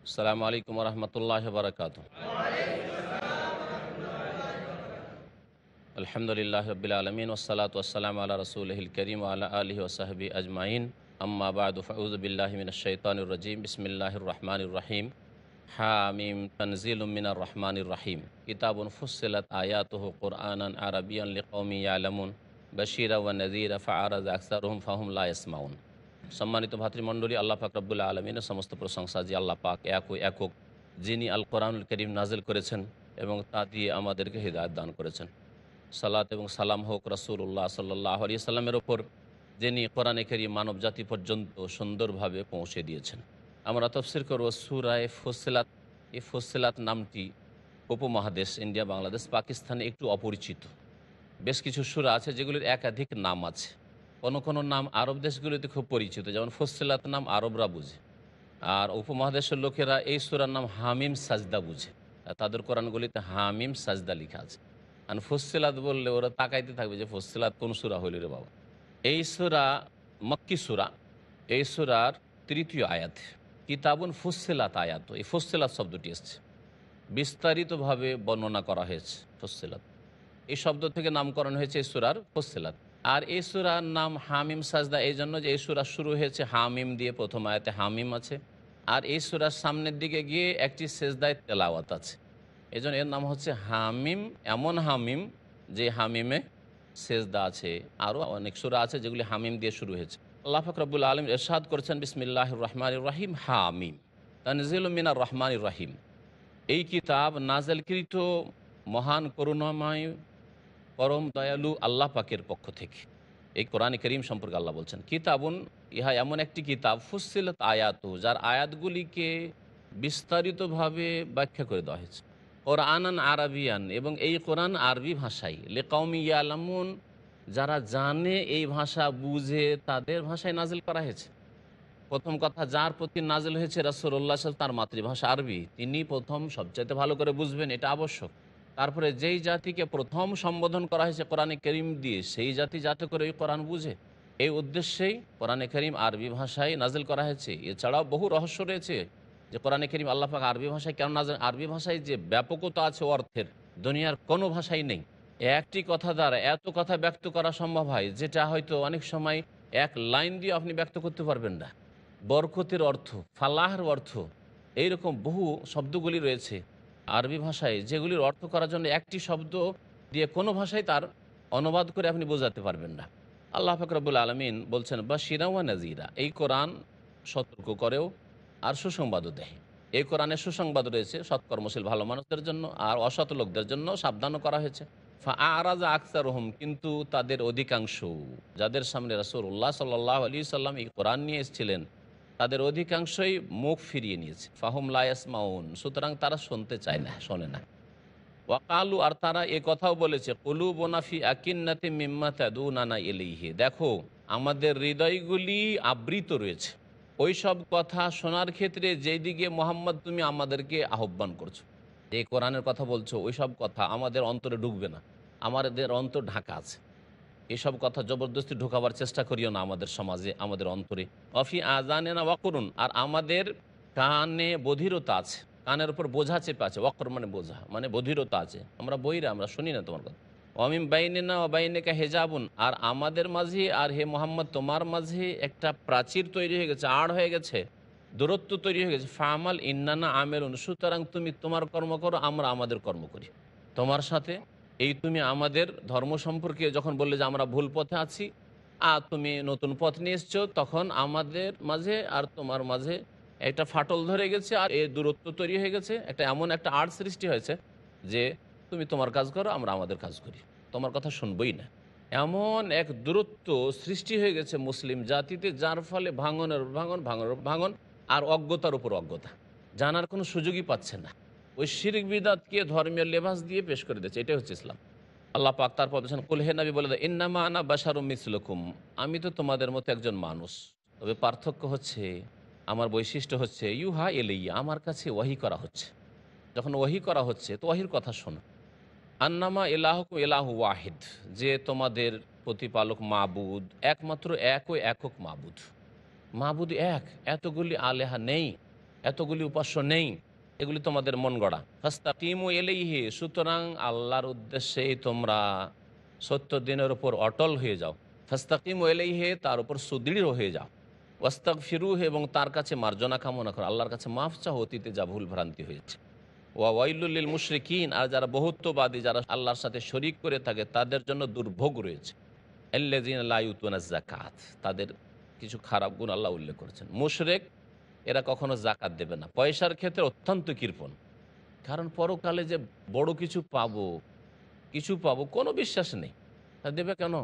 আসসালামু আলাইকুম রহমতুল্লাহ বারকাত। আলহামদুলিল্লাহ রবিল আলমিন ওসালাত ওসালাম আল্লাহ রসুলহিল করিম আল্লাহ আলহি ওসাহবি আজমাইন আম্মা বাদ ফাউযুবিল্লাহি মিনাশ শাইতানির রাজিম বিসমিল্লাহির রহমানির রহিম। হামিম তানজিলুম মিনার রহমানির রহিম। কিতাবুন ফুসসিলাত আয়াতুহু কুরআনান আরাবিয়ান লিকওমি ইয়ালামুন বাশীরা ওয়া নাযীরা ফাআরাযা আকসারুহুম ফাহুম লা ইয়াসমাউন। সম্মানিত ভাতৃমণ্ডলী, আল্লাহ পাক রব্বুল আলমিনের সমস্ত প্রশংসা যে আল্লাহ পাক একক, যিনি আল কোরআনুল করিম নাজিল করেছেন এবং তা দিয়ে আমাদেরকে হিদায়াত দান করেছেন। সালাত এবং সালাম হোক রাসূলুল্লাহ সাল্লাল্লাহু আলাইহি সাল্লামের ওপর, যিনি কোরআনে কারীম মানব জাতি পর্যন্ত সুন্দরভাবে পৌঁছে দিয়েছেন। আমরা তাফসীর করব সূরায়ে ফুসসিলাত। এই ফুসসিলাত নামটি উপমহাদেশ ইন্ডিয়া, বাংলাদেশ, পাকিস্তানে একটু অপরিচিত। বেশ কিছু সূরা আছে যেগুলির একাধিক নাম আছে। কোনো নাম আরব দেশগুলিতে খুব পরিচিত, যেমন ফুসসিলাত নাম আরবরা বুঝে, আর উপমহাদেশের লোকেরা এই সূরার নাম হামিম সাজদা বুঝে। আর তাদের কোরআনগুলিতে হামিম সাজদা লেখা আছে। আর ফুসসিলাত বললে ওরা তাকাইতে থাকবে যে ফুসসিলাত কোন সূরা হইল রে বাবা। এই সূরা মক্কি সূরা। এই সূরার তৃতীয় আয়াত, কিতাবুন ফুসসিলাত আয়াত। এই ফুসসিলাত শব্দটি এসছে, বিস্তারিতভাবে বর্ণনা করা হয়েছে ফুসসিলাত। এই শব্দ থেকে নামকরণ হয়েছে এই সূরার ফুসসিলাত। আর এই সূরার নাম হামিম সাজদা এই জন্য যে এই সূরা শুরু হয়েছে হামিম দিয়ে, প্রথম আয়াতে হামিম আছে, আর এই সূরার সামনের দিকে গিয়ে একটি সেজদায় তেলাওয়াত আছে। এই জন্য এর নাম হচ্ছে হামিম। এমন হামিম যে হামিমে সেজদা আছে। আরও অনেক সূরা আছে যেগুলি হামিম দিয়ে শুরু হয়েছে। আল্লাহ পাক রব্বুল আলামিন ইরশাদ করেছেন, বিসমিল্লাহির রহমানির রহিম, হামিম তানজিলুম মিনার রহমানির রহিম। এই কিতাব নাজেলকৃত মহান করুণাময় পরম দয়ালু আল্লাহ পাকের পক্ষ থেকে। এই কোরআন করিম সম্পর্কে আল্লাহ বলছেন, কিতাবুন, ইহা এমন একটি কিতাব, ফুসসিলাত আয়াতু, যার আয়াতগুলিকে বিস্তারিতভাবে ব্যাখ্যা করে দেওয়া হয়েছে, কোরআনান আরাবিয়ান, এবং এই কোরআন আরবি ভাষায়, লিকাউমি ইয়ালামুন, যারা জানে এই ভাষা বুঝে তাদের ভাষায় নাজিল করা হয়েছে। প্রথম কথা, যার প্রতি নাজিল হয়েছে রাসূলুল্লাহ সাল্লাল্লাহু আলাইহি ওয়াসাল্লাম, তার মাতৃভাষা আরবি, তিনি প্রথম সবচাইতে ভালো করে বুঝবেন, এটা আবশ্যক। তারপরে যেই জাতিকে প্রথম সম্বোধন করা হয়েছে কোরআনে করিম দিয়ে, সেই জাতি যাতে করে ওই কোরআন বুঝে, এই উদ্দেশ্যেই কোরআনে করিম আরবি ভাষায় নাজিল করা হয়েছে। এছাড়াও বহু রহস্য রয়েছে যে কোরআনে করিম আল্লাহ পাক আরবি ভাষায় কেন নাজিল। আরবি ভাষায় যে ব্যাপকতা আছে অর্থের, দুনিয়ার কোনো ভাষাই নেই। একটি কথা দ্বারা এত কথা ব্যক্ত করা সম্ভব হয়, যেটা হয়তো অনেক সময় এক লাইন দিয়ে আপনি ব্যক্ত করতে পারবেন না। বরকতের অর্থ, ফালাহের অর্থ, এইরকম বহু শব্দগুলি রয়েছে আরবি ভাষায়, যেগুলির অর্থ করার জন্য একটি শব্দ দিয়ে কোনো ভাষায় তার অনুবাদ করে আপনি বোঝাতে পারবেন না। আল্লাহ পাক রব্বুল আলামিন বলছেন, বাশীরা ওয়া নাযীরা, এই কোরআন সতর্ক করেও আর সুসংবাদও দেয়। এই কোরআনে সুসংবাদ রয়েছে সৎকর্মশীল ভালো মানুষদের জন্য, আর অসৎ লোকদের জন্য সাবধানও করা হয়েছে। ফাআরাযা আকসারুহুম, কিন্তু তাদের অধিকাংশ, যাদের সামনে রাসূলুল্লাহ সাল্লাল্লাহু আলাইহি সাল্লাম এই কোরআন নিয়ে এসেছিলেন, তাদের অধিকাংশই মুখ ফিরিয়ে নিয়েছে। ফাহুম লা ইয়াসমাউন, সুতরাং তারা শুনতে চায় না, শোনে না। ওয়াকালু, আর তারা এ কথাও বলেছে, কুলুবুনা ফি আকিন্নাতিম মিম্মা তাদুনানা ইলাইহি, দেখো আমাদের হৃদয়গুলি আবৃত রয়েছে ওই সব কথা শোনার ক্ষেত্রে যেই দিকে মোহাম্মদ তুমি আমাদেরকে আহ্বান করছো, এই কোরআনের কথা বলছো, ওই সব কথা আমাদের অন্তরে ঢুকবে না। আমাদের অন্তর ঢাকা আছে, এসব কথা জবরদস্তি ঢোকাবার চেষ্টা করিও না আমাদের সমাজে, আমাদের অন্তরে। অফি আজানে না ওয়াকরুন, আর আমাদের কানে বধিরতা আছে, কানের উপর বোঝা চেপে আছে। ওয়াকর মানে বোঝা, মানে বধিরতা আছে, আমরা বইরা, আমরা শুনি না তোমার কথা। অমিম বাইনে না বাইনেকা হেজাবুন, আর আমাদের মাঝে আর হে মোহাম্মদ তোমার মাঝে একটা প্রাচীর তৈরি হয়ে গেছে, আড় হয়ে গেছে, দূরত্ব তৈরি হয়ে গেছে। ফামাল ইন্নানা আমেরুন, সুতরাং তুমি তোমার কর্ম করো, আমরা আমাদের কর্ম করি তোমার সাথে। এই তুমি আমাদের ধর্ম সম্পর্কে যখন বললে যে আমরা ভুল পথে আছি, আর তুমি নতুন পথ নিয়ে এসছো, তখন আমাদের মাঝে আর তোমার মাঝে একটা ফাটল ধরে গেছে, আর এই দূরত্ব তৈরি হয়ে গেছে, একটা এমন একটা আর্ট সৃষ্টি হয়েছে যে তুমি তোমার কাজ করো, আমরা আমাদের কাজ করি, তোমার কথা শুনবই না। এমন এক দূরত্ব সৃষ্টি হয়ে গেছে মুসলিম জাতিতে, যার ফলে ভাঙনের ভাঙন, ভাঙনের ভাঙন, আর অজ্ঞতার উপর অজ্ঞতা, জানার কোনো সুযোগই পাচ্ছে না। ওই শিরক বিদাতকে ধর্মীয় লেবাস দিয়ে পেশ করে দিচ্ছে, এটাই হচ্ছে ইসলাম। আল্লাহ পাক তারপর বলেছেন, কুল হে নবী বলে দেয়, ইন্নামা আনা বাশারুম মিসলুকুম, আমি তো তোমাদের মতো একজন মানুষ, তবে পার্থক্য হচ্ছে, আমার বৈশিষ্ট্য হচ্ছে, ইউহা এলাইয়া, আমার কাছে ওয়াহি করা হচ্ছে। যখন ওয়াহি করা হচ্ছে তো ওয়াহির কথা শোনো। আন্নামা ইলাহুকুম ইলাহু ওয়াহিদ, যে তোমাদের প্রতিপালক মাবুদ একমাত্র এক ও একক মাবুদ। মাবুদ এক, এতগুলি আলেহা নেই। এতগুলি উপাস্য নেই, এগুলি তোমাদের মন গড়া। ফাস্তাকিমু ইলাইহি, সুতরাং আল্লাহর উদ্দেশ্যে তোমরা সত্য দিনের ওপর অটল হয়ে যাও। ফাস্তাকিমু ইলাইহি, তার উপর সুদৃঢ় হয়ে যাও। ওয়াস্তাগফিরুহু, এবং তার কাছে মার্জনা কামনা করো, আল্লাহর কাছে মাফ চাও অতীতে যা ভুল ভ্রান্তি হয়েছে। ওয়াইলুল লিল মুশরিকিন, আর যারা বহুত্ববাদী, যারা আল্লাহর সাথে শরিক করে থাকে, তাদের জন্য দুর্ভোগ রয়েছে। আল্লাযিনা লা ইউতুনা যাকাত, তাদের কিছু খারাপ গুণ আল্লাহ উল্লেখ করেছেন। মুশরিক, এরা কখনো যাকাত দেবে না, পয়সার ক্ষেত্রে অত্যন্ত কৃপণ। কারণ পরকালে যে বড় কিছু পাবো কোনো বিশ্বাস নেই। তা দেবে কেন?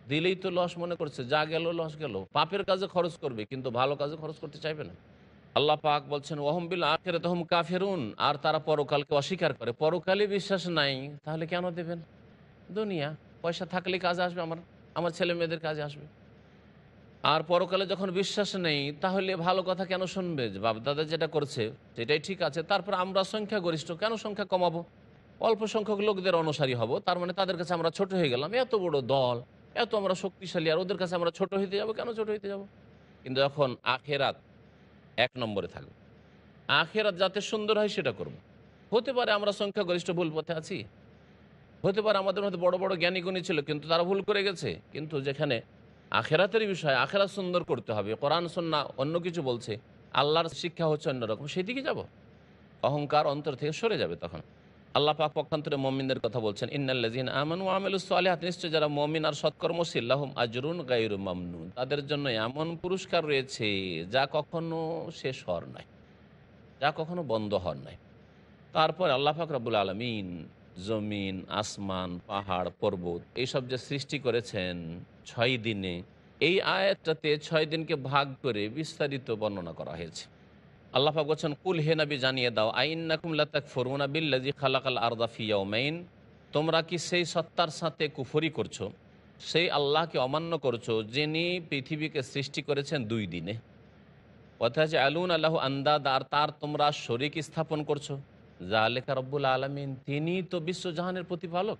দিলেই তো লস মনে করছে, যা গেল লস গেল। পাপের কাজে খরচ করবে, কিন্তু ভালো কাজে খরচ করতে চাইবে না। আল্লাহ পাক বলছেন ওয়াহুম বিল আখিরাতি হুম কাফিরুন, আর তারা পরকালকে অস্বীকার করে। পরকালে বিশ্বাস নাই, তাহলে কেন দেবেন? দুনিয়া পয়সা থাকলে কাজে আসবে, আমার ছেলে মেয়েদের কাজে আসবে। আর পরকালে যখন বিশ্বাস নেই, তাহলে ভালো কথা কেন শুনবে? যে বাপদাদা যেটা করছে সেটাই ঠিক আছে, তারপর আমরা সংখ্যাগরিষ্ঠ, কেন সংখ্যা কমাবো? অল্প সংখ্যক লোকদের অনুসারী হব, তার মানে তাদের কাছে আমরা ছোট হয়ে গেলাম। এত বড় দল, এত আমরা শক্তিশালী, আর ওদের কাছে আমরা ছোট হইতে যাব? কেন ছোট হইতে যাব? কিন্তু যখন আখেরাত এক নম্বরে থাকবে, আখেরাত যাতে সুন্দর হয় সেটা করব। হতে পারে আমরা সংখ্যাগরিষ্ঠ ভুল পথে আছি, হতে পারে আমাদের মধ্যে বড় বড় জ্ঞানীগুণী ছিল, কিন্তু তারা ভুল করে গেছে। কিন্তু যেখানে আখেরাতের বিষয়, আখেরাত সুন্দর করতে হবে, কোরআন সুন্নাহ অন্য কিছু বলছে, আল্লাহর শিক্ষা হচ্ছে অন্যরকম, সেদিকে যাব, অহংকার অন্তর থেকে সরে যাবে। তখন আল্লাহ পাক পক্ষান্তরে মুমিনদের কথা বলছেন, ইন্নাল্লাযিনা আমানু ওয়া আমিলুস সালিহাত, নিশ্চয় যারা মুমিন আর সৎকর্মশীল, লাহুম আজরুন গায়রু মামনুন, তাদের জন্য এমন পুরস্কার রয়েছে যা কখনো শেষ হওয়ার নয়, যা কখনো বন্ধ হওয়ার নয়। তারপর আল্লাহ পাক রব্বুল আলামিন জমিন, আসমান, পাহাড়, পর্বত এইসব যে সৃষ্টি করেছেন 6 দিনে, এই আয়াতটাতে 6 দিনকে ভাগ করে বিস্তারিত বর্ণনা করা হয়েছে। আল্লাহ পাক বলছেন, কুল হে নবী জানিয়ে দাও, আইন্নাকুম লাতাকফুরুনা বিল্লাযী খালাকাল আরদা ফি ইয়াওমাইন, তোমরা কি সেই সত্তার সাথে কুফরি করছো, সেই আল্লাহকে অমান্য করছো যিনি পৃথিবীকে সৃষ্টি করেছেন 2 দিনে। ওয়াতাজআলুনা আল্লাহু আন্দাদা, আর তার তোমরা শরীক স্থাপন করছো। যালিকা রব্বুল আলামিন, তিনি তো বিশ্বজাহানের প্রতিপালক।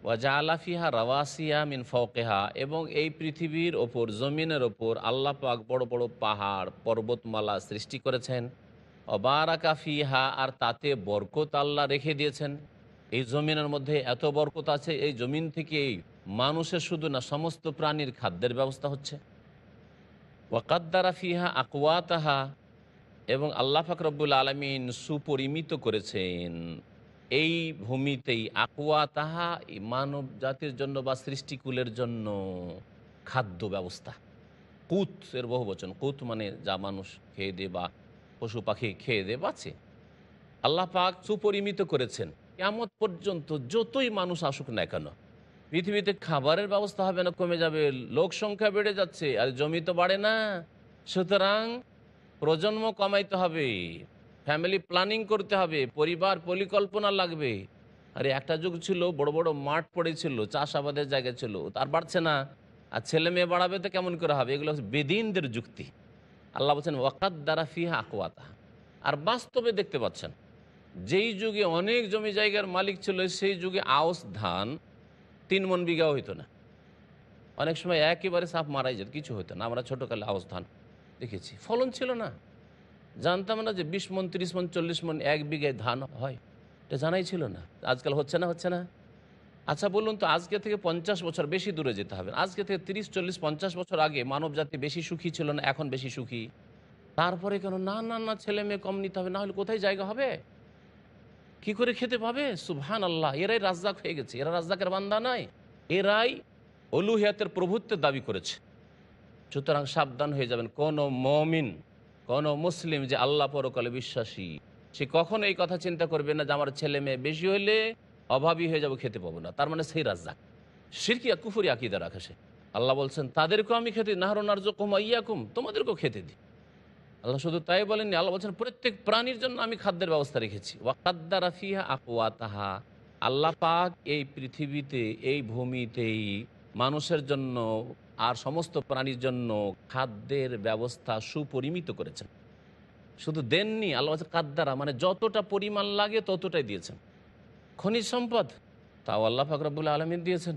ওয়াজআলা ফিহা রাওয়াসিয়া মিন ফাওকিহা, এবং এই পৃথিবীর ওপর, জমিনের ওপর আল্লাহ পাক বড় বড় পাহাড় পর্বতমালা সৃষ্টি করেছেন। অবারাকা ফিহা, আর তাতে বরকত আল্লাহ রেখে দিয়েছেন। এই জমিনের মধ্যে এত বরকত আছে, এই জমিন থেকেই মানুষের শুধু না, সমস্ত প্রাণীর খাদ্যের ব্যবস্থা হচ্ছে। ওয়াকাদ্দারা ফিহা আকওয়াতাহা, এবং আল্লাহ পাক রব্বুল আলামিন সুপরিমিত করেছেন এই ভূমিতেই আকওয়াতাহা, মানব জাতির জন্য বা সৃষ্টিকুলের জন্য খাদ্য ব্যবস্থা। কুত এর বহু বচন, কুত মানে যা মানুষ খেয়ে দে বা পশু পাখি খেয়ে দে বাঁচে। আল্লাহ পাক সুপরিমিত করেছেন, কিয়ামত পর্যন্ত যতই মানুষ আসুক না কেন, পৃথিবীতে খাবারের ব্যবস্থা হবে না, কমে যাবে, লোক সংখ্যা বেড়ে যাচ্ছে, আর জমি তো বাড়ে না। সুতরাং প্রজন্ম কমাইতে হবে, ফ্যামিলি প্ল্যানিং করতে হবে, পরিবার পরিকল্পনা লাগবে। আরে একটা যুগ ছিল বড় বড় মাঠ পড়েছিল, চাষাবাদের জায়গা ছিল, তার বাড়ছে না, আর ছেলে মেয়ে বাড়াবে তো কেমন করে হবে? এগুলো হচ্ছে বেদিনদের যুক্তি। আল্লাহ বলছেন ওয়াকাদ্দারা ফিহা আকওয়াতাহা, আর বাস্তবে দেখতে পাচ্ছেন, যেই যুগে অনেক জমি জায়গার মালিক ছিল, সেই যুগে আউশ ধান 3 মণ বিঘাও হইতো না। অনেক সময় একেবারে সাপ মারাই যেত, কিছু হতো না। আমরা ছোটোকালে আউশ ধান দেখেছি, ফলন ছিল না, জানতাম না যে 20 মণ 30 মণ 40 মণ 1 বিঘায় ধান হয়, এটা জানাই ছিল না। আজকাল হচ্ছে না। আচ্ছা বলুন তো, আজকে থেকে 50 বছর বেশি দূরে যেতে হবে, আজকে থেকে 30 40 50 বছর আগে মানব জাতি বেশি সুখী ছিল না, এখন বেশি সুখী? তারপরে কেন? না, ছেলে মেয়ে কম নিতে হবে, না হলে কোথায় জায়গা হবে, কি করে খেতে পাবে? সুবহানাল্লাহ, এরাই রাজ্জাক হয়ে গেছে, এরা রাজ্জাকের বান্দা নয়, এরাই উলুহিয়াতের প্রভুত্বের দাবি করেছে। সুতরাং সাবধান হয়ে যাবেন। কোন মুমিন, কোন মুসলিম যে আল্লাহ পরকালে বিশ্বাসী, সে কখনো এই কথা চিন্তা করবে না যে আমার ছেলে মেয়ে বেশি হলে অভাবী হয়ে যাবো, খেতে পাবো না, তার মানে সেই রাজ্জাক। শিরকিয়া কুফরি আকীদা রাখে সে। আল্লাহ বলছেন তাদেরকেও আমি খেতে, নাহরু নারযুকুহুম ওয়া ইয়াকুম, তোমাদেরকেও খেতে দিই। আল্লাহ শুধু তাই বলেননি, আল্লাহ বলছেন প্রত্যেক প্রাণীর জন্য আমি খাদ্যের ব্যবস্থা রেখেছি। ওয়াকাদ্দারা ফিহা আকওয়াতাহা, আল্লাহ পাক এই পৃথিবীতে, এই ভূমিতেই মানুষের জন্য আর সমস্ত প্রাণীর জন্য খাদ্যের ব্যবস্থা সুপরিমিত করেছেন। শুধু দেননি, আল্লাহ বলছেন কাদ্দারা, মানে যতটা পরিমাণ লাগে ততটাই দিয়েছেন। খনিজ সম্পদ, তাও আল্লাহ পাক রব্বুল আলামিন দিয়েছেন,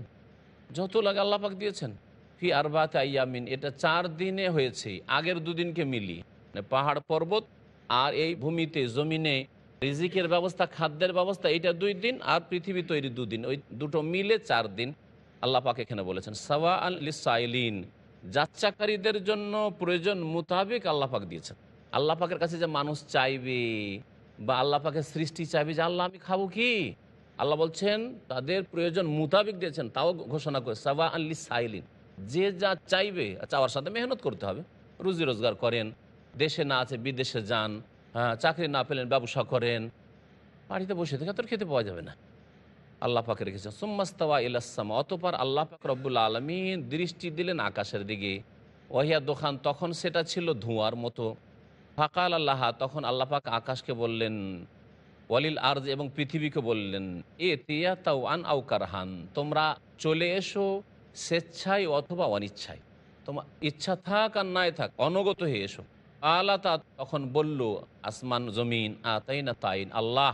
যত লাগে আল্লাহ পাক দিয়েছেন। ফি আরবাতে আইয়ামিন, এটা 4 দিনে হয়েছে, আগের 2 দিনকে মিলিয়ে, মানে পাহাড় পর্বত আর এই ভূমিতে জমিনে রিজিকের ব্যবস্থা, খাদ্যের ব্যবস্থা, এটা 2 দিন, আর পৃথিবী তৈরি 2 দিন, ওই দুটো মিলে 4 দিন আল্লাহ পাক এখানে বলেছেন। সাওয়া আল লিসাইলিন, যাচ্চাকারীদের জন্য প্রয়োজন মোতাবেক আল্লাহ পাক দিয়েছেন। আল্লাহ পাকের কাছে যে মানুষ চাইবে বা আল্লাহ পাকের সৃষ্টি চাইবে যে আল্লাহ আমি খাবো কি, আল্লাহ বলছেন তাদের প্রয়োজন মোতাবেক দিয়েছেন, তাও ঘোষণা করে সাওয়া আল লিসাইলিন, যে যা চাইবে, চাওয়ার সাথে মেহনত করতে হবে। রুজি রোজগার করেন, দেশে না আছে বিদেশে যান, হ্যাঁ, চাকরি না পেলেন ব্যবসা করেন, বাড়িতে বসে থেকে তোর খেতে পাওয়া যাবে না। আল্লাহ পাক রেখেছেন সুম্মাস্তাওয়া ইলাস-সামা, অতঃপর আল্লাহ পাক রব্বুল আলামিন দৃষ্টি দিলেন আকাশের দিকে। ওয়াহিয়া দোখান, তখন সেটা ছিল ধোঁয়ার মতো। ফাকাল আল্লাহ, তখন আল্লাহ পাক আকাশকে বললেন, ওয়ালিল আরজ, এবং পৃথিবীকে বললেন, এ তিয়া তাও আন আও কারহান, তোমরা চলে এসো স্বেচ্ছায় অথবা অনিচ্ছায়, তোমার ইচ্ছা থাক আর নাই থাক, অনুগত হয়ে এসো। আল্লাহ তা তখন বলল আসমান জমিন, তাই না তাইন, আল্লাহ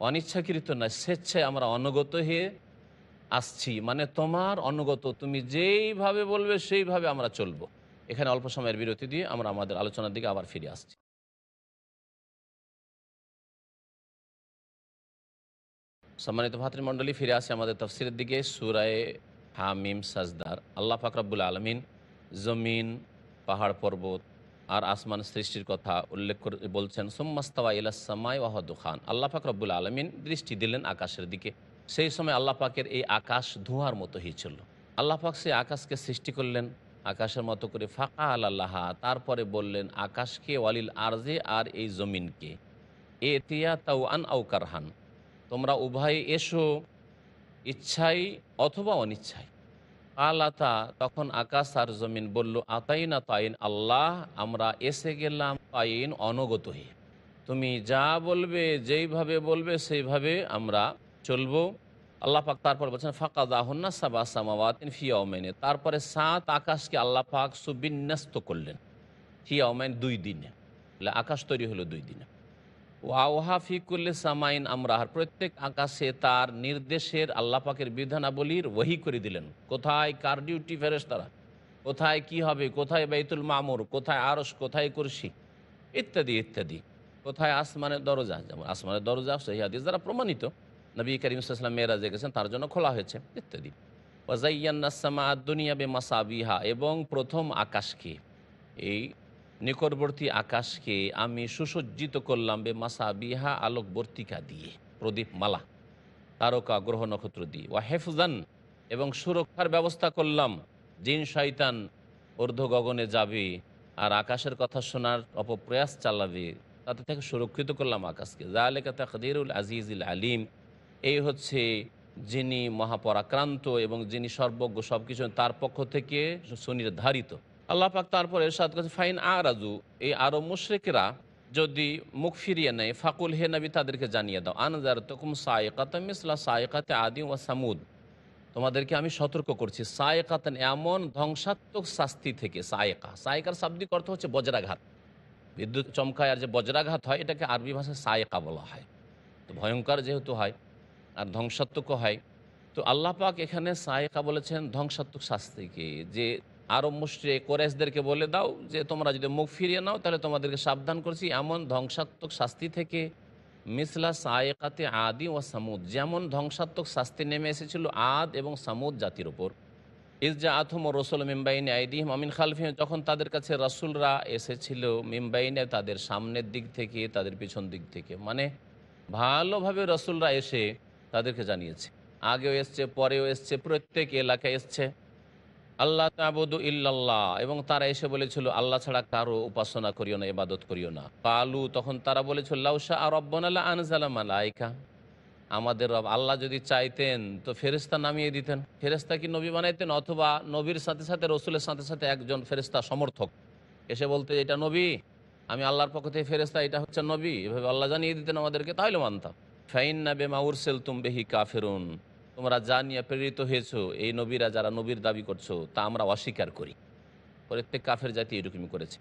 অনিচ্ছাকৃত নয়, স্বেচ্ছায় আমরা অনুগত হয়ে আসছি, মানে তোমার অনুগত, তুমি যেইভাবে বলবে সেইভাবে আমরা চলবো। এখানে অল্প সময়ের বিরতি দিয়ে আমরা আমাদের আলোচনার দিকে আবার ফিরে আসছি। সম্মানিত ভাতৃমণ্ডলী, ফিরে আসে আমাদের তাফসিরের দিকে। সূরায়ে হামিম সাজদার আল্লাহ পাক রব্বুল আলামিন জমিন, পাহাড় পর্বত আর আসমান সৃষ্টির কথা উল্লেখ করে বলছেন, সুম্মাস্তাওয়া ইলাস সামাই ওয়া হুয়া দুখান, আল্লাহ পাক রব্বুল আলামিন দৃষ্টি দিলেন আকাশের দিকে। সেই সময় আল্লাহ পাকের এই আকাশ ধোঁয়ার মতো হয়েছিল। আল্লাহ পাক সেই আকাশকে সৃষ্টি করলেন আকাশের মতো করে। ফাঁকা আল্লাহা, তারপরে বললেন আকাশকে, ওয়ালিল আরজে, আর এই জমিনকে, এ তিয়া তাও আন আও কারহান, তোমরা উভয়ে এসো ইচ্ছাই অথবা অনিচ্ছায়। আলাতা, তখন আকাশ আর জমিন বলল, আতাইনা তাইন, আল্লাহ আমরা এসে গেলাম তাইন, অনুগত হয়ে, তুমি যা বলবে যেইভাবে বলবে সেইভাবে আমরা চলবো। আল্লাহ পাক তারপর বলছেন ফাঁকা দাহন্না সাবা সামাওয়াতিন ফি ইয়াওমাইন, তারপরে 7 আকাশকে আল্লাহ পাক সুবিন্যস্ত করলেন ফি ইয়াওমাইন, 2 দিনে। আকাশ তৈরি হলো 2 দিনে। ওয়াওহা ফি কুল্লি সামাইন আমরাহার, প্রত্যেক আকাশে তার নির্দেশের, আল্লাহ পাকের বিধানাবলীর ওয়াহি করে দিলেন। কোথায় কার ডিউটি, ফেরেশতারা কোথায় কি হবে, কোথায় বাইতুল মামুর, কোথায় আরশ, কোথায় কুরসি, ইত্যাদি ইত্যাদি। কোথায় আসমানের দরজা, যেমন আসমানের দরজা সহিহ হাদিস দ্বারা প্রমাণিত, নবী করিম সাল্লাল্লাহু আলাইহি ওয়াসাল্লাম মেরাজে গেছেন, তার জন্য খোলা হয়েছে, ইত্যাদি। ওয়াজাইয়ান্নাস সামা আদ-দুনিয়া বিমাসাবিহা, এবং প্রথম আকাশকে, এই নিকটবর্তী আকাশকে আমি সুসজ্জিত করলাম বেমাসাবিহা, আলোকবর্তিকা দিয়ে, প্রদীপ মালা, তারকা গ্রহ নক্ষত্র দিয়ে। ওয়া হেফজান, এবং সুরক্ষার ব্যবস্থা করলাম, জিন শয়তান ঊর্ধ্ব গগনে যাবে আর আকাশের কথা শোনার অপপ্রয়াস চালাবে, তাতে থেকে সুরক্ষিত করলাম আকাশকে। যালিকা তাকদীরুল আজিজুল আলিম, এই হচ্ছে যিনি মহাপরাক্রান্ত এবং যিনি সর্বজ্ঞ, সব কিছু তার পক্ষ থেকে সুনির্ধারিত। আল্লাহ পাক তারপর এরশাদ করেছে, ফাইন আরাজু, এই আরব মুশরিকরা যদি মুখ ফিরিয়ে নেয়, ফাকুল, হে নবী তাদেরকে জানিয়ে দাও, আনজারতুকুম সায়কাতাম মিসলা সায়কাতে আদি ওয়া সামুদ, তোমাদেরকে আমি সতর্ক করছি সায়কাতান, এমন ধ্বংসাত্মক শাস্তি থেকে। সায়কা, সায়কার শাব্দিক অর্থ হচ্ছে বজ্রাঘাত, বিদ্যুৎ চমকায় আর যে বজ্রাঘাত হয়, এটাকে আরবি ভাষায় সায়কা বলা হয়। তো ভয়ঙ্কর যেহেতু হয় আর ধ্বংসাত্মক হয়, তো আল্লাহ পাক এখানে সায়কা বলেছেন ধ্বংসাত্মক শাস্তিকে, যে আরব মুশরিক কোরাইশদেরকে বলে দাও যে তোমরা যদি মুখ ফিরিয়ে নাও তাহলে তোমাদেরকে সাবধান করছি এমন ধ্বংসাত্মক শাস্তি থেকে। মিসলা সায়কাতে আদি ও সামুদ, যেমন ধ্বংসাত্মক শাস্তি নেমে এসেছিল আদ এবং সামুদ জাতির ওপর। ইজা আথম ও রসুল মিমবাইনে আইদিহিম আমিন খালফিহিম, যখন তাদের কাছে রাসূলরা এসেছিল, মিমবাইনে তাদের সামনের দিক থেকে, তাদের পিছন দিক থেকে, মানে ভালোভাবে রাসূলরা এসে তাদেরকে জানিয়েছে, আগেও এসছে, পরেও এসছে, প্রত্যেক এলাকায় এসছে, আল্লাহ তা'বুদু ইল্লাল্লাহ, এবং তারা এসে বলেছিল আল্লাহ ছাড়া কারো উপাসনা করিও না, ইবাদত করিও না। কালু, তখন তারা বলেছিল, লাউ শাআ রাব্বুনা লা আনজালা মালাইকা, আমাদের রব আল্লাহ যদি চাইতেন তো ফেরেশতা নামিয়ে দিতেন। ফেরেশতা কি নবী বানাইতেন, অথবা নবীর সাথে সাথে রসুলের সাথে সাথে একজন ফেরেশতা সমর্থক এসে বলতে এটা নবী, আমি আল্লাহর পক্ষ থেকে ফেরেশতা, এটা হচ্ছে নবী, এভাবে আল্লাহ জানিয়ে দিতেন আমাদেরকে, তাহলে মানতাম। ফাইন্না বিমা উরসিলতুম বিহি কাফিরুন, তোমরা যা নিয়ে প্রেরিত হয়েছো, এই নবীরা যারা নবীর দাবি করছো তা আমরা অস্বীকার করি। প্রত্যেক কাফের জাতি এরকমই করেছে।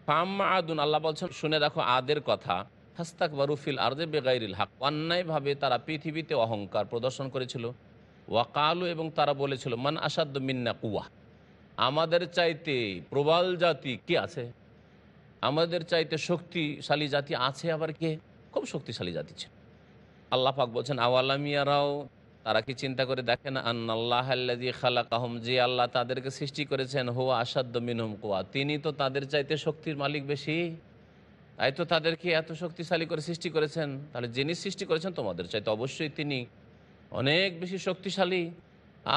ফাম্মা আদুন, আল্লাহ বলছেন শুনে রাখো আদের কথা, ফাস্তাকবারু ফিল আরদি বিগাইরিল হক, অন্যায়ভাবে তারা পৃথিবীতে অহংকার প্রদর্শন করেছিল। ওয়াকালু, এবং তারা বলেছিল, মান আসাদ্দু মিন্না কুওয়া, আমাদের চাইতে প্রবল জাতি কে আছে। আমাদের চাইতে শক্তিশালী জাতি আছে আবার কে? খুব শক্তিশালী জাতি ছিল। আল্লাহ পাক বলছেন আওয়ালাম ইয়ারাও, তারা কি চিন্তা করে দেখে না, আন্নাল্লাহ আল্লাযী খালাকাহুম, যে আল্লাহ তাদেরকে সৃষ্টি করেছেন, হুয়া আশাদ্দু মিনহুম কুওয়া, তিনি তো তাদের চাইতে শক্তির মালিক বেশি, তাই তো তাদেরকে এত শক্তিশালী করে সৃষ্টি করেছেন। তাহলে যিনি সৃষ্টি করেছেন তোমাদের চাইতে অবশ্যই তিনি অনেক বেশি শক্তিশালী,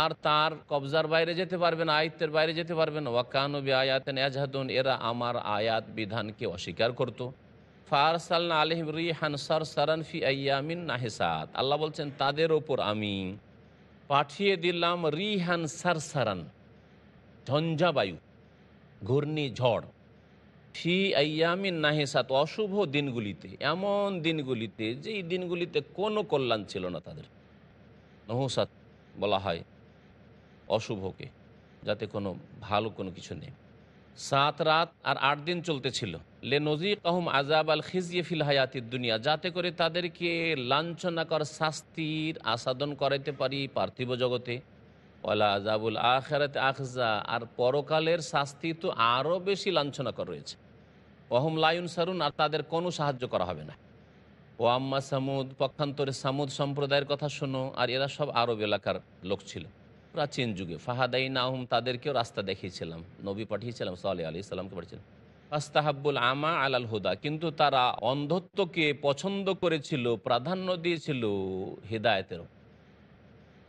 আর তার কবজার বাইরে যেতে পারবে না, আয়ত্তের বাইরে যেতে পারবে না। ওয়াকানু বিআয়াতিনা ইয়াজহাদুন, এরা আমার আয়াত বিধানকে অস্বীকার করত। ফারসালনা আলাইহিম রিহান সারসারান ফি আইয়ামিন নাহিসাত, আল্লাহ বলছেন তাদের ওপর আমি পাঠিয়ে দিলাম রিহান সারসারান, ঝঞ্ঝাবায়ু, ঘূর্ণিঝড়, ফি আইয়ামিন নাহিসাত, অশুভ দিনগুলিতে, এমন দিনগুলিতে যেই দিনগুলিতে কোনো কল্যাণ ছিল না তাদের। নহুসাত বলা হয় অশুভকে, যাতে কোনো ভালো কোনো কিছু নেই। 7 রাত আর 8 দিন চলতেছিল। লে নজিকাহুম আযাব আল খিজয়ি ফিল হায়াতিদ দুনিয়া, যাতে করে তাদেরকে লাঞ্ছনাকর শাস্তির আস্বাদন করাইতে পারি পার্থিব জগতে। ওয়ালা আযাবুল আখিরাতি আখজা, আর পরকালের শাস্তি তো আরও বেশি লাঞ্ছনাকর রয়েছে। ওয়াহুম লা ইউনসারুন, আর তাদের কোনো সাহায্য করা হবে না। ও আম্মা সামুদ, পক্ষান্তরে সামুদ সম্প্রদায়ের কথা শোনো, আর এরা সব আরব এলাকার লোক ছিল প্রাচীন যুগে। ফাহাদাইনাহুম, তাদেরকেও রাস্তা দেখিয়েছিলাম, নবী পাঠিয়েছিলাম, সালেহ আলাইহিস সালামকে পাঠিয়েছিলাম। ফাস্তাহাব্বুল আমা আলাল হুদা, কিন্তু তারা অন্ধত্বকে পছন্দ করেছিল, প্রাধান্য দিয়েছিল হিদায়তের,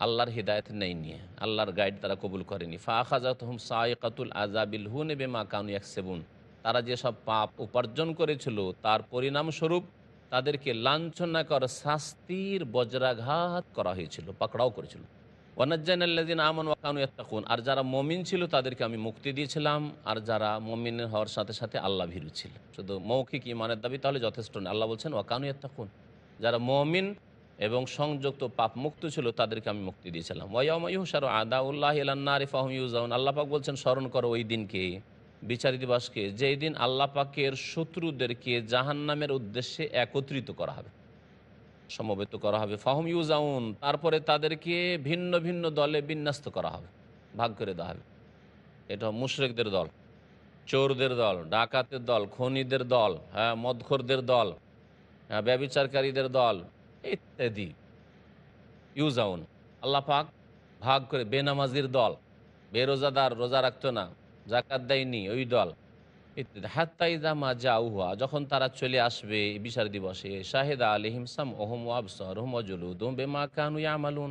আল্লাহর হিদায়ত নেই নিয়ে, আল্লাহর গাইড তারা কবুল করেনি। ফাআখাযাতহুম সাইকাতুল আযাবিল হুন বিমা কানু ইয়াকসিবুন, তারা যেসব পাপ উপার্জন করেছিল তার পরিণামস্বরূপ তাদেরকে লাঞ্ছনাকর শাস্তির বজ্রাঘাত করা হয়েছিল, পাকড়াও করেছিল। ওয়ানাজ্জাইনাল্লাযিনা আমানু ওয়া কানু ইয়াত্তাকুন, আর যারা মুমিন ছিল তাদেরকে আমি মুক্তি দিয়েছিলাম, আর যারা মুমিন হওয়ার সাথে সাথে আল্লাহ ভীরু ছিল। শুধু মৌখিক ঈমানের দাবি তাহলে যথেষ্ট নয়। আল্লাহ বলছেন ওয়া কানু ইয়াত্তাকুন, যারা মুমিন এবং সংযুক্ত পাপ মুক্ত ছিল তাদেরকে আমি মুক্তি দিয়েছিলাম। ওয়া ইয়াওমা ইউহশারু আদাউল্লাহি ইলান নারি ফাহুম ইউজাউন, আল্লাহ পাক বলছেন স্মরণ করো ওই দিনকে, বিচার দিবসকে, যেই দিন আল্লাহ পাকের শত্রুদেরকে জাহান্নামের উদ্দেশ্যে একত্রিত করা হবে, সমবেত করা হবে। ফাহুম ইউজাউন, তারপরে তাদেরকে ভিন্ন ভিন্ন দলে বিন্যস্ত করা হবে, ভাগ করে দেওয়া হবে। এটা মুশরিকদের দল, চোরদের দল, ডাকাতের দল, খনিদের দল, হ্যাঁ, মদখোরদের দল, হ্যাঁ, ব্যভিচারকারীদের দল ইত্যাদি। ইউজাউন, আল্লাহ পাক ভাগ করে, বেনামাজির দল, বেরোজাদার, রোজা রাখতো না, জাকাত দেয়নি, ওই দল ইত্যাদি। হাত্তা ইযা মা জাউহা, যখন তারা চলে আসবে বিচার দিবসে, শাহিদা আলাইহিম সামউহুম ওয়া আবসারুহুম ওয়া জুলুদুহুম বিমা কানু ইয়ামালুন,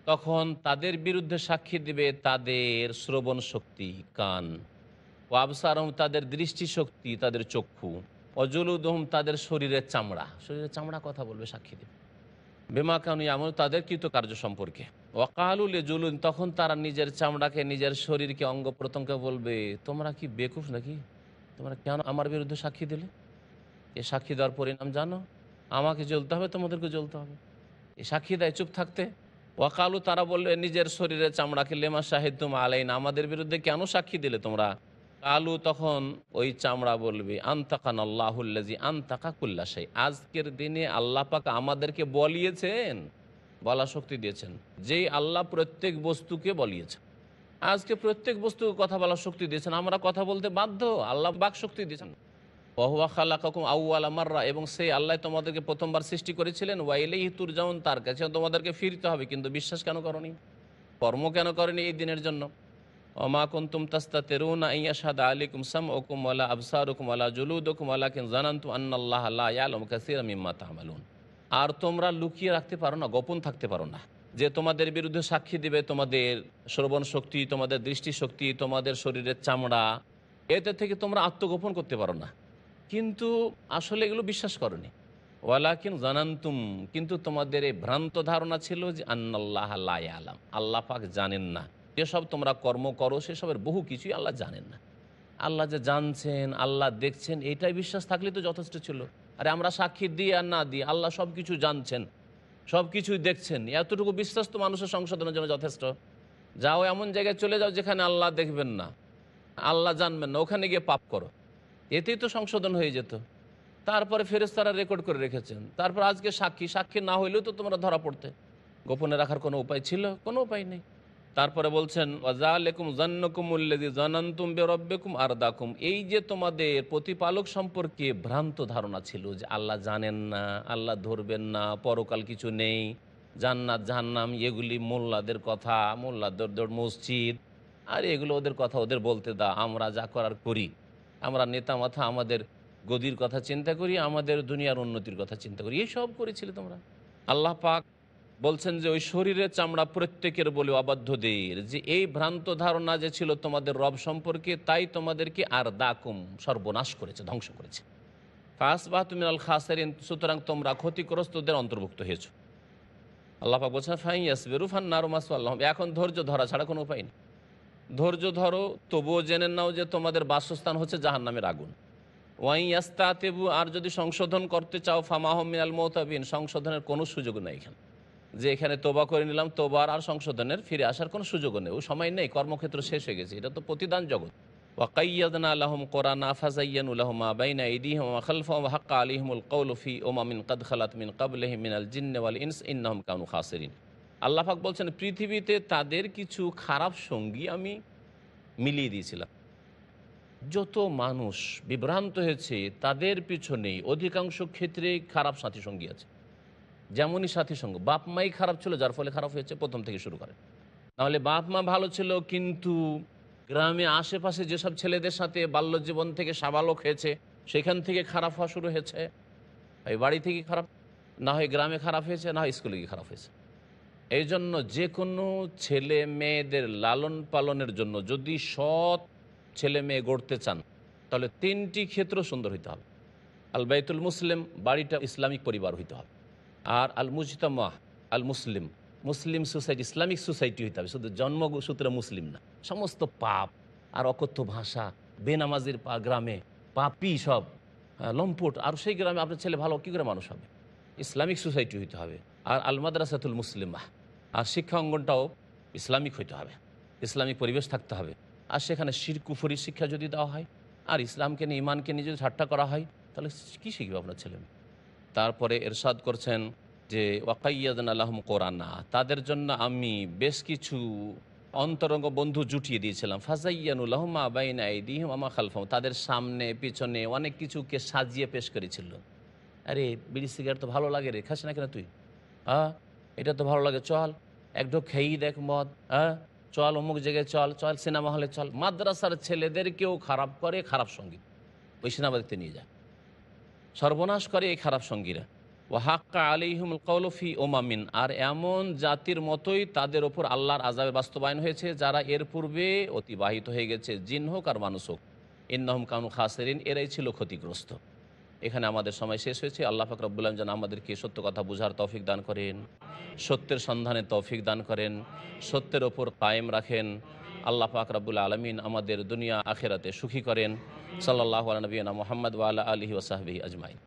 তখন তাদের বিরুদ্ধে সাক্ষী দিবে তাদের শ্রবণ শক্তি, কান, ওয়া আবসারুহুম, তাদের দৃষ্টি শক্তি, তাদের চক্ষু, ওয়া জুলুদুহুম, তাদের শরীরের চামড়া, শরীরের চামড়া কথা বলবে, সাক্ষী দেবে বিমা কানু ইয়ামালুন, তাদের কৃতকার্য সম্পর্কে। ওয়াকালু লিজুলুন, তখন তারা নিজের চামড়াকে, নিজের শরীরকে, অঙ্গ প্রত্যঙ্গকে বলবে, তোমরা কি বেকুফ নাকি? তোমরা কেন আমার বিরুদ্ধে সাক্ষী দিলে? এ সাক্ষী দেওয়ার পরিণাম জানো? আমাকে জ্বলতে হবে, তোমাদেরকে জ্বলতে হবে। এ সাক্ষী দেয় চুপ থাকতে। ওয়াকালু, তারা বলবে নিজের শরীরের চামড়াকে, লেমা শাহিদতুম আলাইনা, আমাদের বিরুদ্ধে কেন সাক্ষী দিলে তোমরা? কালু, তখন ওই চামড়া বলবে, আনতাকানাল্লাহুল্লাযী আনতাকা কুল্লা শাই, আজকের দিনে আল্লাহ পাক আমাদেরকে বলিয়েছেন, বলা শক্তি দিয়েছেন, যেই আল্লাহ প্রত্যেক বস্তুকে বলিয়েছেন। আজকে প্রত্যেক বস্তুকে কথা বলার শক্তি দিয়েছেন, আমরা কথা বলতে বাধ্য, আল্লাহ বাক শক্তি দিয়েছেন। ওয়াহুয়া খালাকাকুম আউওয়ালা মাররা, এবং সেই আল্লাহ তোমাদেরকে প্রথমবার সৃষ্টি করেছিলেন। ওয়া ইলাইহি তুরজাউন, তার কাছে তোমাদেরকে ফিরতে হবে। কিন্তু বিশ্বাস কেন করনি, কর্ম কেন করনি এই দিনের জন্য? ওমা কুনতুম তাস্তাতিরুনা আন ইয়াশহাদা আলাইকুম সামউকুম ওয়ালা আবসারুকুম ওয়ালা জুলুদুকুম ওয়ালাকিন যানানতুম আন্নাল্লাহা লা ইয়ালামু কাসীরাম মিম্মা তা'মালুন, আর তোমরা লুকিয়ে রাখতে পারো না, গোপন থাকতে পারো না, যে তোমাদের বিরুদ্ধে সাক্ষী দিবে তোমাদের শ্রবণ শক্তি, তোমাদের দৃষ্টিশক্তি, তোমাদের শরীরের চামড়া, এতে থেকে তোমরা আত্মগোপন করতে পারো না, কিন্তু আসলে এগুলো বিশ্বাস করনি। ওয়ালাকিন জানান্তুম, কিন্তু তোমাদের এই ভ্রান্ত ধারণা ছিল যে আন্নাল্লাহা লা ইয়ালাম, আল্লাহ পাক জানেন না। যেসব তোমরা কর্ম করো সেসবের বহু কিছুই আল্লাহ জানেন না। আল্লাহ যে জানছেন, আল্লাহ দেখছেন, এইটাই বিশ্বাস থাকলে তো যথেষ্ট ছিল। আরে আমরা সাক্ষী দিই আর না দিই, আল্লাহ সব কিছু জানছেন, সব কিছুই দেখছেন, এতটুকু বিশ্বাস তো মানুষের সংশোধনের জন্য যথেষ্ট। যাও এমন জায়গায় চলে যাও যেখানে আল্লাহ দেখবেন না, আল্লাহ জানবেন না, ওখানে গিয়ে পাপ করো, এতেই তো সংশোধন হয়ে যেত। তারপরে ফেরেশতারা রেকর্ড করে রেখেছেন। তারপর আজকে সাক্ষী না হইলেও তো তোমরা ধরা পড়তে। গোপনে রাখার কোনো উপায় ছিল? কোনো উপায় নেই। তারপরে বলছেন ওয়াজালেকুম জান্নকুমুল্লাযী জানান্তুম বিরাব্বিকুম আরদাকুম, এই যে তোমাদের প্রতিপালক সম্পর্কে ভ্রান্ত ধারণা ছিল যে আল্লাহ জানেন না, আল্লাহ ধরবেন না, পরকাল কিছু নেই, জান্নাত জাহান্নাম এগুলি মোল্লাদের কথা, মোল্লাদের মসজিদ, আর এগুলো ওদের কথা ওদের বলতে দাও, আমরা যা করার করি, আমরা নেতা মাথা আমাদের গদির কথা চিন্তা করি, আমাদের দুনিয়ার উন্নতির কথা চিন্তা করি, এইসব করেছিলে তোমরা। আল্লাহ পাক বলছেন যে ওই শরীরের চামড়া প্রত্যেকের বলে অবাধ্যদের, যে এই ভ্রান্ত ধারণা যে ছিল তোমাদের রব সম্পর্কে, তাই তোমাদেরকে আর দাকুম সর্বনাশ করেছে, ধ্বংস করেছে। ফাসবাহতুম মিনাল খাসিরিন, সুতরাং তোমরা ক্ষতিগ্রস্তদের অন্তর্ভুক্ত হয়েছ। আল্লাহ পাক বলছেন ফাইয়াসবিরু ফান্নারু মাসওয়াল্লাহুম, এখন ধৈর্য ধরা ছাড়া কোনো উপায় নেই। ধৈর্য ধরো, তবুও জেনে নাও যে তোমাদের বাসস্থান হচ্ছে জাহান্নামের আগুন। ওয়াইয়াস্তাতিবু, আর যদি সংশোধন করতে চাও, ফামাহুম মিনাল মুতাবিন, সংশোধনের কোনো সুযোগ নেই এখানে, যে এখানে তোবা করে নিলাম, তোবার আর সংশোধনের ফিরে আসার কোনো সুযোগও নেই, ও সময় নেই, কর্মক্ষেত্র শেষ হয়ে গেছে, এটা তো প্রতিদান জগৎ। ওয়াকাইয়াদনা লাহুম কোরআনা ফাযায়্যানু লাহুম মা বাইনা আইদিহিম ওয়া খালফাহুম ওয়া হাক্কা আলাইহিমুল কাওলু ফি উমামিন কাদ খালাত মিন ক্বাবলিহিম মিনাল জিন্নি ওয়াল ইনস ইন্নাহুম কানু খাসিরিন। আল্লাহ পাক বলছেন পৃথিবীতে তাদের কিছু খারাপ সঙ্গী আমি মিলিয়ে দিয়েছিলাম। যত মানুষ বিভ্রান্ত হয়েছে তাদের পিছনেই অধিকাংশ ক্ষেত্রে খারাপ সাথী সঙ্গী আছে। যেমনই সাথী সঙ্গ, বাপ মাই খারাপ ছিল যার ফলে খারাপ হয়েছে, প্রথম থেকে শুরু করে। নাহলে বাপ মা ভালো ছিল, কিন্তু গ্রামে আশেপাশে যেসব ছেলেদের সাথে বাল্যজীবন থেকে সাবালক হয়েছে, সেখান থেকে খারাপ হওয়া শুরু হয়েছে। এই বাড়ি থেকে খারাপ, না হয় গ্রামে খারাপ হয়েছে, না হয় স্কুলে গিয়ে খারাপ হয়েছে। এই জন্য যে কোনো ছেলে মেয়েদের লালন পালনের জন্য যদি সৎ ছেলে মেয়ে গড়তে চান, তাহলে তিনটি ক্ষেত্র সুন্দর হইতে হবে। আল বাইতুল মুসলিম, বাড়িটা ইসলামিক পরিবার হইতে হবে। আর আল মুজতামা আল মুসলিম, মুসলিম সোসাইটি, ইসলামিক সোসাইটি হইতে হবে। শুধু জন্মসূত্রে মুসলিম না, সমস্ত পাপ আর অকথ্য ভাষা, বেনামাজির গ্রামে পাপি সব লম্পট, আর সেই গ্রামে আপনার ছেলে ভালো কী করে মানুষ হবে? ইসলামিক সোসাইটি হইতে হবে। আর আল মাদ্রাসাতুল মুসলিমা, আর শিক্ষা অঙ্গনটাও ইসলামিক হইতে হবে, ইসলামিক পরিবেশ থাকতে হবে। আর সেখানে শিরক কুফরি শিক্ষা যদি দেওয়া হয়, আর ইসলামকে নিয়ে ইমানকে নিয়ে যদি ঠাট্টা করা হয়, তাহলে কী শিখবে আপনার ছেলে? তারপরে এরশাদ করছেন যে ওয়াকাইয়াদনা লাহুম কোরআনা, তাদের জন্য আমি বেশ কিছু অন্তরঙ্গ বন্ধু জুটিয়ে দিয়েছিলাম। ফাযায়্যানু লাহুম মা বাইনা আইদিহিম ওয়া মা খালফাহুম, তাদের সামনে পিছনে অনেক কিছুকে সাজিয়ে পেশ করেছিল। আরে বিড়ি সিগারেট তো ভালো লাগে রে, খাস না কেন তুই? এটা তো ভালো লাগে, চল এক ঢোক খেয়েই দেখ মদ, চল অমুক জায়গায় চল, চল সিনেমা হলে চল। মাদ্রাসার ছেলেদেরকেও খারাপ করে খারাপ সঙ্গীত, ওই সিনেমা দেখতে নিয়ে যায়, সর্বনাশ করে এই খারাপ সঙ্গীরা। ওয়া হাক্কা আলাইহিমুল কাওলু ফি উমামিন, আর এমন জাতির মতোই তাদের ওপর আল্লাহর আযাবের বাস্তবায়ন হয়েছে যারা এর পূর্বে অতিবাহিত হয়ে গেছে, জিন হোক আর মানুষ হোক। ইন্নাহুম কানু খাসিরিন, এরাই ছিল ক্ষতিগ্রস্ত। এখানে আমাদের সময় শেষ হয়েছে। আল্লাহ পাক রব্বুল আলামিন যেন আমাদেরকে সত্য কথা বুঝার তৌফিক দান করেন, সত্যের সন্ধানে তৌফিক দান করেন, সত্যের ওপর কায়েম রাখেন। আল্লাহ পাক রব্বুল আলামিন আমাদের দুনিয়া আখিরাতে সুখী করেন। সাল্লাল্লাহু আলা নবিয়িনা মুহাম্মদ ওয়া আলা আলিহি ওয়া সাহবিহি আজমাইন।